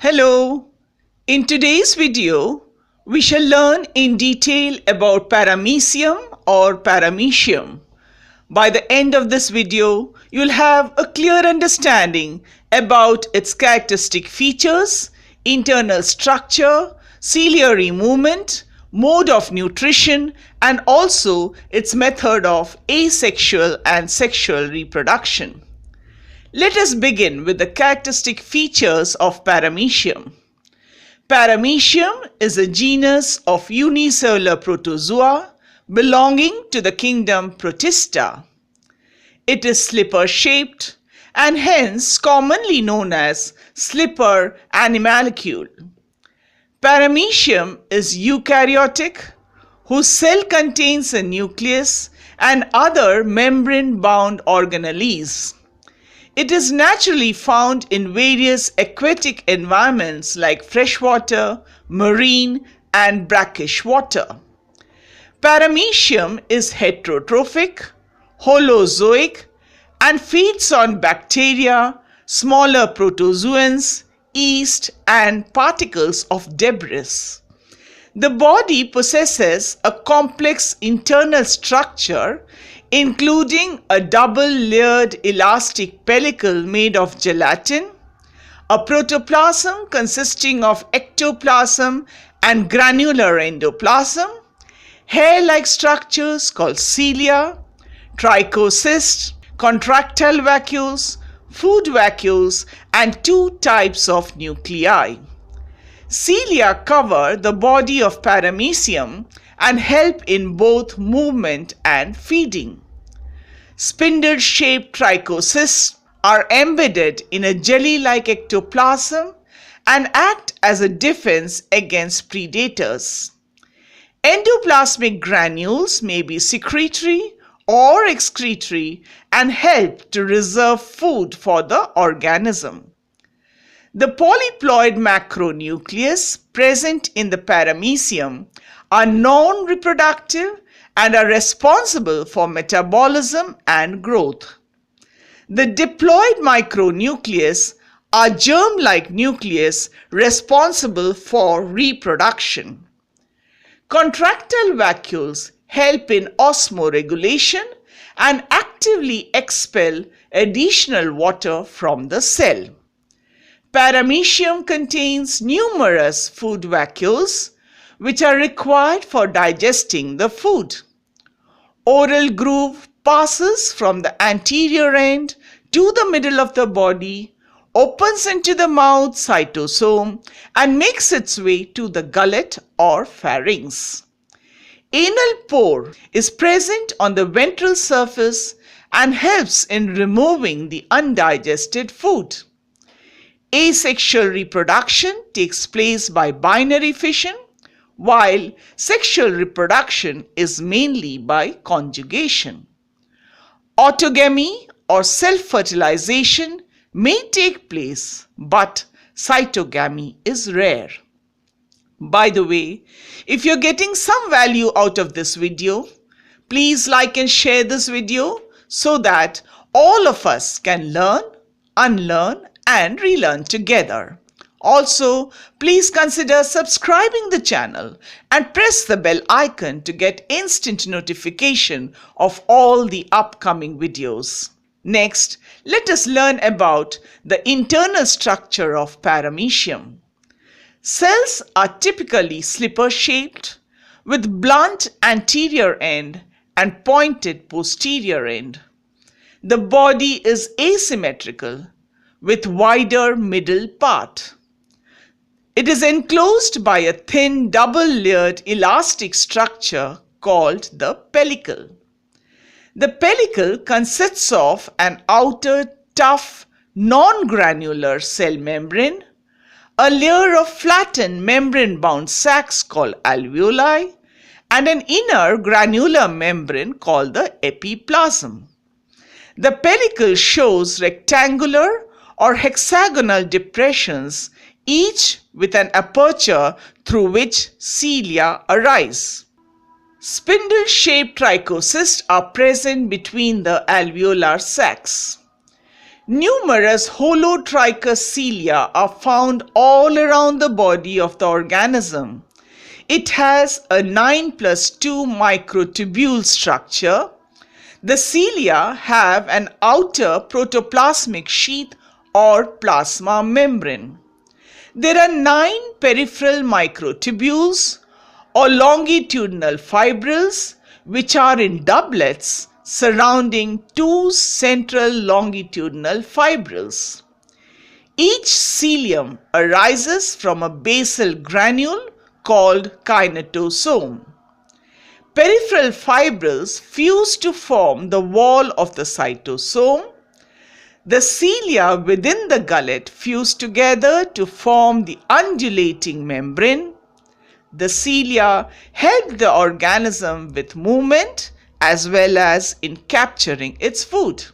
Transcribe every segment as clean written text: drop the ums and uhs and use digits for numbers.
Hello! In today's video, we shall learn in detail about Paramecium or Paramecium. By the end of this video, you'll have a clear understanding about its characteristic features, internal structure, ciliary movement, mode of nutrition, and also its method of asexual and sexual reproduction. Let us begin with the characteristic features of Paramecium. Paramecium is a genus of unicellular protozoa belonging to the kingdom Protista. It is slipper-shaped and hence commonly known as slipper animalcule. Paramecium is eukaryotic, whose cell contains a nucleus and other membrane-bound organelles. It is naturally found in various aquatic environments like freshwater, marine, and brackish water. Paramecium is heterotrophic, holozoic, and feeds on bacteria, smaller protozoans, yeast, and particles of debris. The body possesses a complex internal structure including a double-layered elastic pellicle made of gelatin, a protoplasm consisting of ectoplasm and granular endoplasm, hair-like structures called cilia, trichocysts, contractile vacuoles, food vacuoles, and two types of nuclei. Cilia cover the body of Paramecium and help in both movement and feeding. Spindle-shaped trichocysts are embedded in a jelly-like ectoplasm and act as a defense against predators. Endoplasmic granules may be secretory or excretory and help to reserve food for the organism. The polyploid macronucleus present in the Paramecium are non-reproductive and are responsible for metabolism and growth. The diploid micronucleus are germ-like nucleus responsible for reproduction. Contractile vacuoles help in osmoregulation and actively expel additional water from the cell. Paramecium contains numerous food vacuoles which are required for digesting the food. Oral groove passes from the anterior end to the middle of the body, opens into the mouth cytosome, and makes its way to the gullet or pharynx. Anal pore is present on the ventral surface and helps in removing the undigested food. Asexual reproduction takes place by binary fission, while sexual reproduction is mainly by conjugation. Autogamy or self-fertilization may take place, but cytogamy is rare. By the way, if you're getting some value out of this video, please like and share this video so that all of us can learn, unlearn, and relearn together. Also, please consider subscribing the channel and press the bell icon to get instant notification of all the upcoming videos. Next, let us learn about the internal structure of Paramecium. Cells are typically slipper-shaped with blunt anterior end and pointed posterior end. The body is asymmetrical with wider middle part. It is enclosed by a thin double-layered elastic structure called the pellicle. The pellicle consists of an outer tough non-granular cell membrane, a layer of flattened membrane-bound sacs called alveoli, and an inner granular membrane called the epiplasm. The pellicle shows rectangular or hexagonal depressions, each with an aperture through which cilia arise. Spindle-shaped trichocysts are present between the alveolar sacs. Numerous holotrichous cilia are found all around the body of the organism. It has a 9+2 microtubule structure. The cilia have an outer protoplasmic sheath or plasma membrane. There are 9 peripheral microtubules or longitudinal fibrils which are in doublets surrounding 2 central longitudinal fibrils. Each cilium arises from a basal granule called kinetosome. Peripheral fibrils fuse to form the wall of the cytosome. The cilia within the gullet fuse together to form the undulating membrane. The cilia help the organism with movement as well as in capturing its food.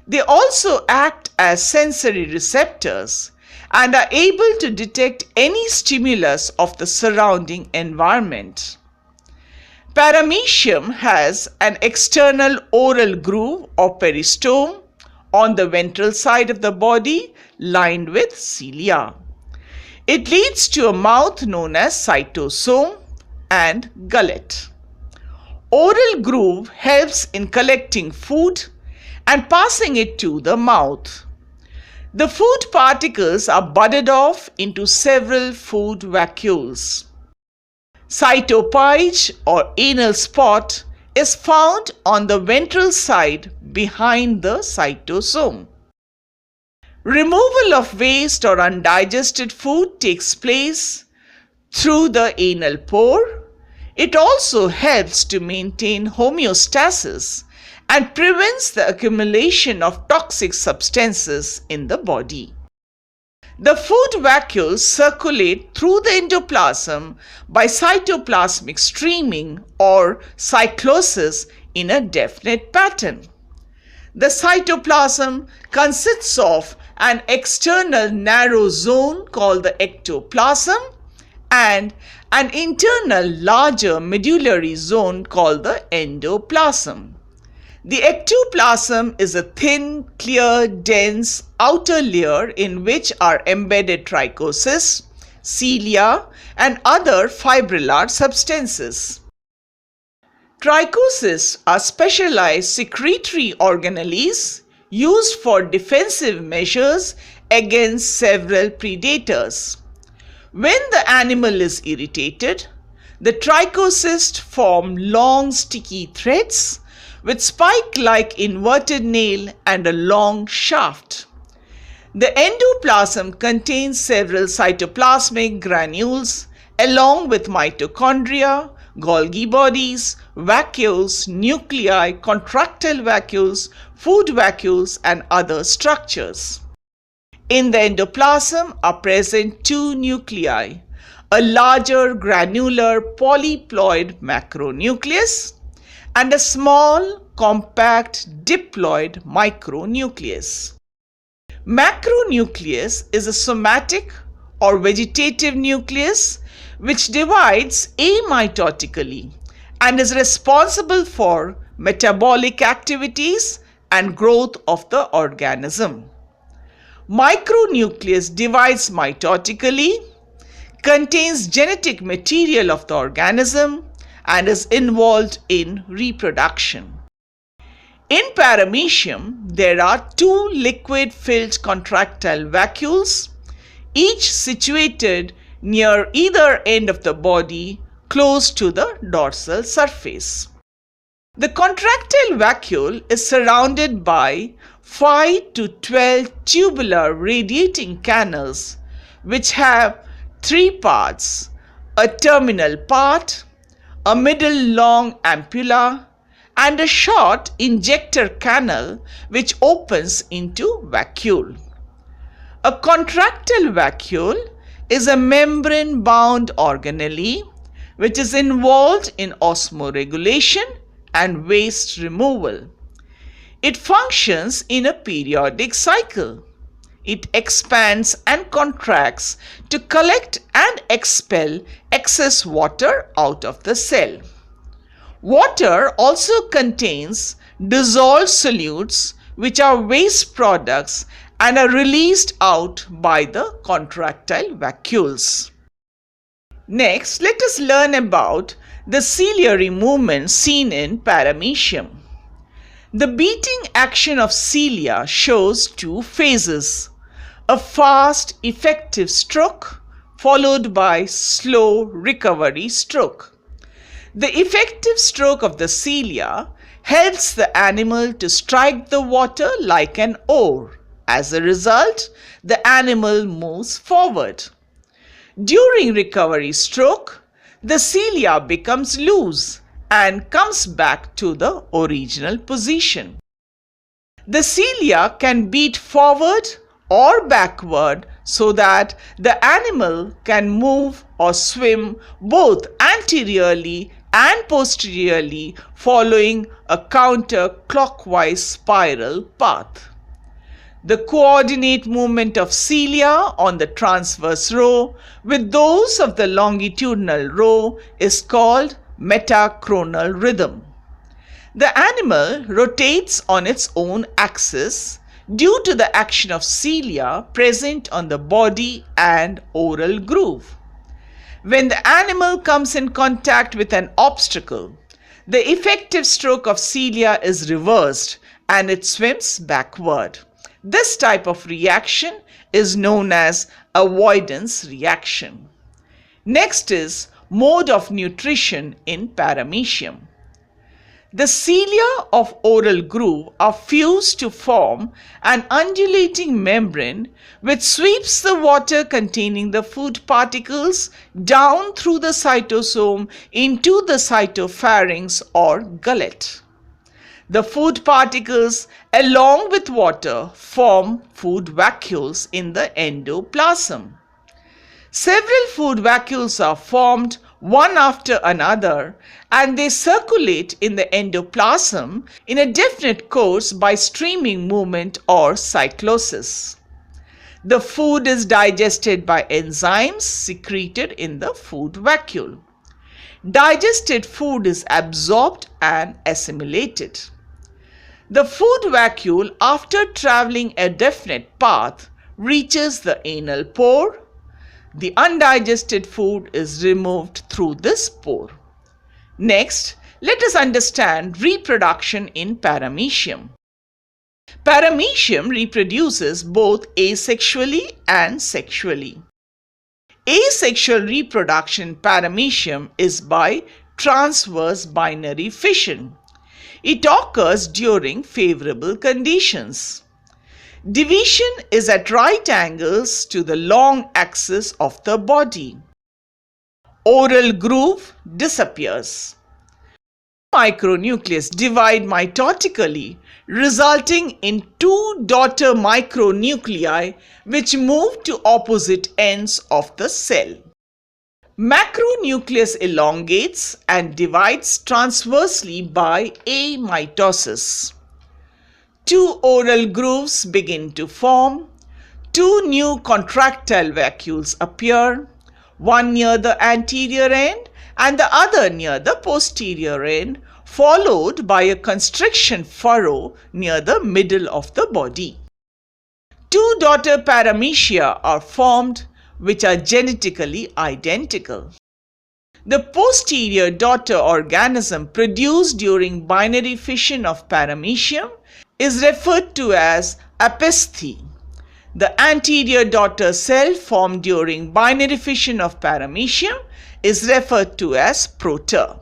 They also act as sensory receptors and are able to detect any stimulus of the surrounding environment. Paramecium has an external oral groove or peristome on the ventral side of the body lined with cilia. It leads to a mouth known as cytosome and gullet. Oral groove helps in collecting food and passing it to the mouth. The food particles are budded off into several food vacuoles. Cytopage or anal spot is found on the ventral side behind the cytosome. Removal of waste or undigested food takes place through the anal pore. It also helps to maintain homeostasis and prevents the accumulation of toxic substances in the body. The food vacuoles circulate through the endoplasm by cytoplasmic streaming or cyclosis in a definite pattern. The cytoplasm consists of an external narrow zone called the ectoplasm and an internal larger medullary zone called the endoplasm. The ectoplasm is a thin, clear, dense outer layer in which are embedded trichosis, cilia, and other fibrillar substances. Trichosis are specialized secretory organelles used for defensive measures against several predators. When the animal is irritated, the trichocysts form long sticky threads with spike-like inverted nail and a long shaft. The endoplasm contains several cytoplasmic granules along with mitochondria, Golgi bodies, vacuoles, nuclei, contractile vacuoles, food vacuoles, and other structures. In the endoplasm are present 2 nuclei, a larger granular polyploid macronucleus and a small compact diploid micronucleus. Macronucleus is a somatic or vegetative nucleus which divides amitotically and is responsible for metabolic activities and growth of the organism. Micronucleus divides mitotically, contains genetic material of the organism, and is involved in reproduction. In Paramecium, there are 2 liquid-filled contractile vacuoles, each situated near either end of the body close to the dorsal surface. The contractile vacuole is surrounded by 5 to 12 tubular radiating canals which have 3 parts, a terminal part, a middle long ampulla, and a short injector canal which opens into vacuole. A contractile vacuole is a membrane-bound organelle which is involved in osmoregulation and waste removal. It functions in a periodic cycle. It expands and contracts to collect and expel excess water out of the cell. Water also contains dissolved solutes which are waste products and are released out by the contractile vacuoles. Next, let us learn about the ciliary movement seen in Paramecium. The beating action of cilia shows two phases: a fast, effective stroke followed by slow recovery stroke. The effective stroke of the cilia helps the animal to strike the water like an oar. As a result, the animal moves forward. During recovery stroke, the cilia becomes loose and comes back to the original position. The cilia can beat forward or backward so that the animal can move or swim both anteriorly and posteriorly following a counterclockwise spiral path. The coordinate movement of cilia on the transverse row with those of the longitudinal row is called metachronal rhythm. The animal rotates on its own axis due to the action of cilia present on the body and oral groove. When the animal comes in contact with an obstacle, the effective stroke of cilia is reversed and it swims backward. This type of reaction is known as avoidance reaction. Next is mode of nutrition in Paramecium. The cilia of oral groove are fused to form an undulating membrane which sweeps the water containing the food particles down through the cytosome into the cytopharynx or gullet. The food particles along with water form food vacuoles in the endoplasm. Several food vacuoles are formed one after another and they circulate in the endoplasm in a definite course by streaming movement or cyclosis. The food is digested by enzymes secreted in the food vacuole. Digested food is absorbed and assimilated. The food vacuole, after traveling a definite path, reaches the anal pore. The undigested food is removed through this pore. Next, let us understand reproduction in Paramecium. Paramecium reproduces both asexually and sexually. Asexual reproduction in Paramecium is by transverse binary fission. It occurs during favorable conditions. Division is at right angles to the long axis of the body. Oral groove disappears. Micronucleus divide mitotically, resulting in two daughter micronuclei which move to opposite ends of the cell. Macronucleus elongates and divides transversely by amitosis. Two oral grooves begin to form. Two new contractile vacuoles appear, one near the anterior end and the other near the posterior end, followed by a constriction furrow near the middle of the body. Two daughter paramecia are formed, which are genetically identical. The posterior daughter organism produced during binary fission of Paramecium is referred to as apisthy. The anterior daughter cell formed during binary fission of Paramecium is referred to as proter.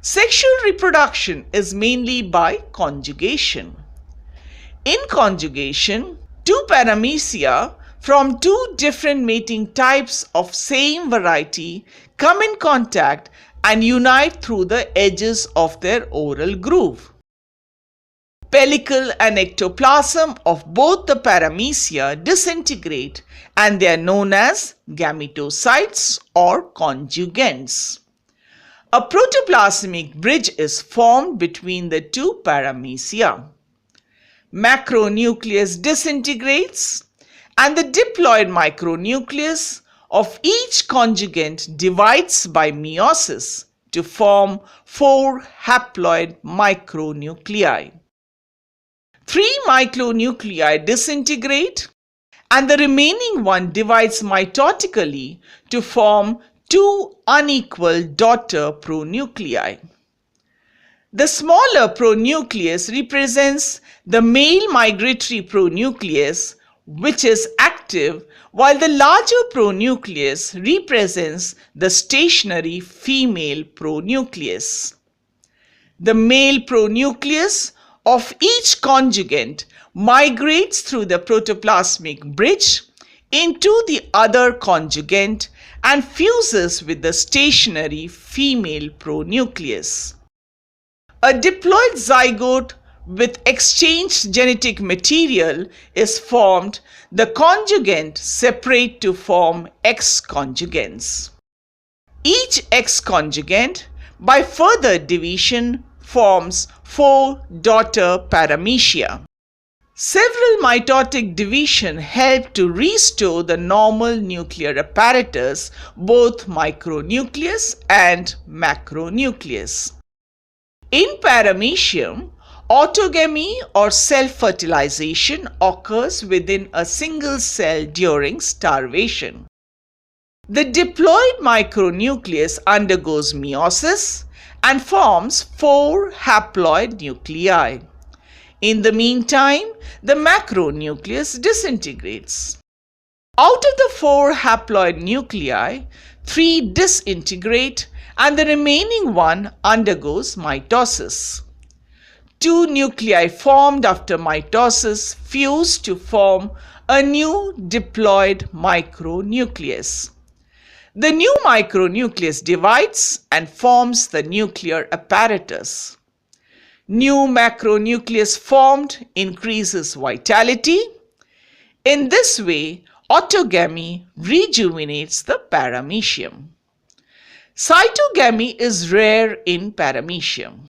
Sexual reproduction is mainly by conjugation. In conjugation, two paramecia from two different mating types of same variety come in contact and unite through the edges of their oral groove. Pellicle and ectoplasm of both the paramecia disintegrate and they are known as gametocytes or conjugants. A protoplasmic bridge is formed between the two paramecia. Macronucleus disintegrates and the diploid micronucleus of each conjugant divides by meiosis to form 4 haploid micronuclei. 3 micronuclei disintegrate and the remaining one divides mitotically to form 2 unequal daughter pronuclei. The smaller pronucleus represents the male migratory pronucleus, which is active, while the larger pronucleus represents the stationary female pronucleus. The male pronucleus of each conjugant migrates through the protoplasmic bridge into the other conjugant and fuses with the stationary female pronucleus. A diploid zygote with exchanged genetic material is formed. The conjugant separate to form X conjugates. Each X conjugant, by further division, forms 4 daughter paramecia. Several mitotic division help to restore the normal nuclear apparatus, both micronucleus and macronucleus. In Paramecium, autogamy or self-fertilization occurs within a single cell during starvation. The diploid micronucleus undergoes meiosis and forms 4 haploid nuclei. In the meantime, the macronucleus disintegrates. Out of the 4 haploid nuclei, 3 disintegrate and the remaining one undergoes mitosis. 2 nuclei formed after mitosis fuse to form a new diploid micronucleus. The new micronucleus divides and forms the nuclear apparatus. New macronucleus formed increases vitality. In this way, autogamy rejuvenates the paramecium. Cytogamy is rare in Paramecium.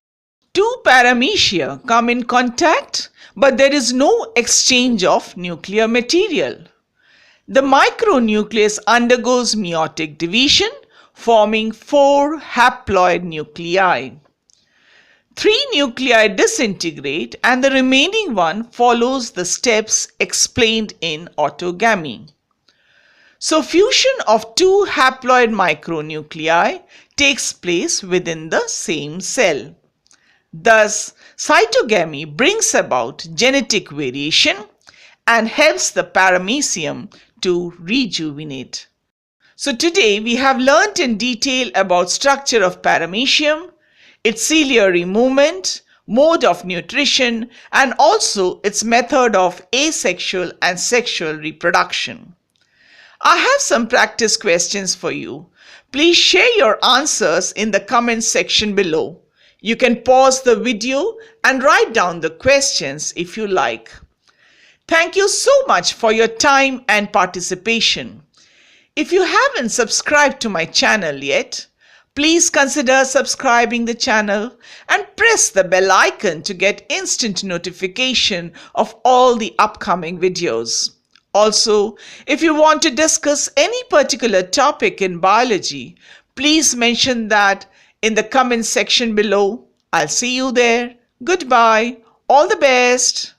2 paramecia come in contact, but there is no exchange of nuclear material. The micronucleus undergoes meiotic division, forming 4 haploid nuclei. 3 nuclei disintegrate and the remaining one follows the steps explained in autogamy. So fusion of 2 haploid micronuclei takes place within the same cell. Thus, cytogamy brings about genetic variation and helps the paramecium to rejuvenate. So today we have learnt in detail about structure of paramecium, its ciliary movement, mode of nutrition, and also its method of asexual and sexual reproduction. I have some practice questions for you. Please share your answers in the comment section below. You can pause the video and write down the questions if you like. Thank you so much for your time and participation. If you haven't subscribed to my channel yet, please consider subscribing the channel and press the bell icon to get instant notification of all the upcoming videos. Also, if you want to discuss any particular topic in biology, please mention that in the comment section below. I'll see you there. Goodbye. All the best.